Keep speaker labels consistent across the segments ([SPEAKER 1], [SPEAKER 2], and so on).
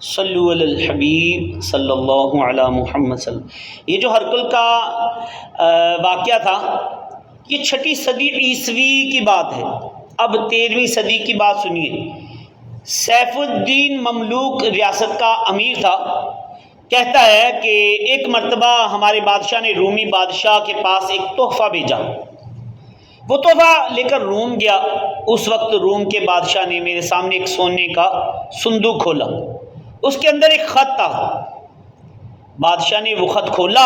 [SPEAKER 1] صلو علی الحبیب صلی اللہ علی محمد یہ جو ہرقل کا واقعہ تھا، یہ 6 صدی عیسوی کی بات ہے۔ اب 13ویں صدی کی بات سنیے۔ سیف الدین مملوک ریاست کا امیر تھا۔ کہتا ہے کہ ایک مرتبہ ہمارے بادشاہ نے رومی بادشاہ کے پاس ایک تحفہ بھیجا۔ وہ تحفہ لے کر روم گیا۔ اس وقت روم کے بادشاہ نے میرے سامنے ایک سونے کا صندوق کھولا۔ اس کے اندر ایک خط تھا۔ بادشاہ نے وہ خط کھولا،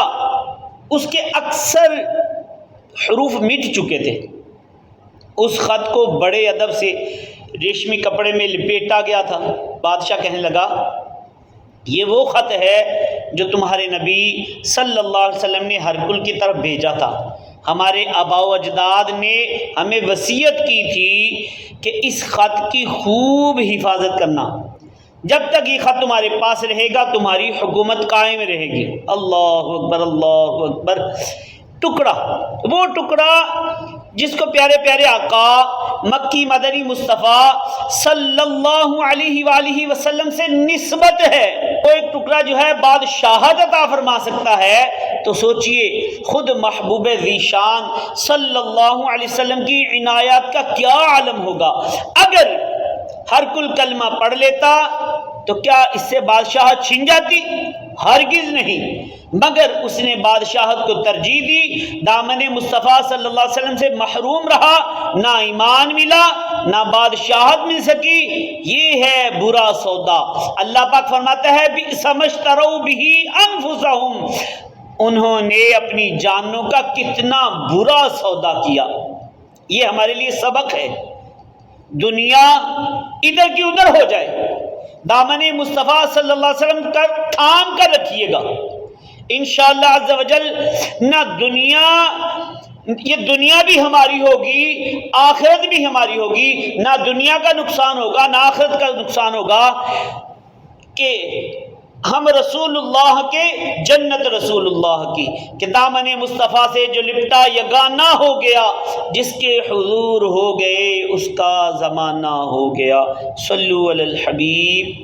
[SPEAKER 1] اس کے اکثر حروف مٹ چکے تھے۔ اس خط کو بڑے ادب سے ریشمی کپڑے میں لپیٹا گیا تھا۔ بادشاہ کہنے لگا، یہ وہ خط ہے جو تمہارے نبی صلی اللہ علیہ وسلم نے ہرقل کی طرف بھیجا تھا۔ ہمارے آباء و اجداد نے ہمیں وصیت کی تھی کہ اس خط کی خوب حفاظت کرنا۔ جب تک یہ خط تمہارے پاس رہے گا تمہاری حکومت قائم رہے گی۔ اللہ اکبر، اللہ اکبر۔ ٹکڑا، وہ ٹکڑا جس کو پیارے پیارے آقا مکی مدنی مصطفیٰ صلی اللہ علیہ وآلہ وسلم سے نسبت ہے، وہ ایک ٹکڑا جو ہے بادشاہت عطا فرما سکتا ہے، تو سوچئے خود محبوب ذی شان صلی اللہ علیہ وسلم کی عنایات کا کیا عالم ہوگا۔ اگر ہرقل کلمہ پڑھ لیتا تو کیا اس سے بادشاہت چھن جاتی؟ ہرگز نہیں، مگر اس نے بادشاہت کو ترجیح دی، دامن مصطفیٰ صلی اللہ علیہ وسلم سے محروم رہا، نہ ایمان ملا نہ بادشاہت مل سکی۔ یہ ہے برا سودا۔ اللہ پاک فرماتا ہے بئس ما اشتروا بہ انفسہم، انہوں نے اپنی جانوں کا کتنا برا سودا کیا۔ یہ ہمارے لیے سبق ہے۔ دنیا ادھر کی ادھر ہو جائے، دامن مصطفیٰ صلی اللہ علیہ وسلم کا تھام کر رکھیے گا، انشاءاللہ عز و جل۔ نہ یہ دنیا بھی ہماری ہوگی، آخرت بھی ہماری ہوگی، نہ دنیا کا نقصان ہوگا نہ آخرت کا نقصان ہوگا، کہ ہم رسول اللہ کے، جنت رسول اللہ کی، کہ دامن مصطفیٰ سے جو لپٹا یگانہ ہو گیا، جس کے حضور ہو گئے اس کا زمانہ ہو گیا۔ صلو علی الحبیب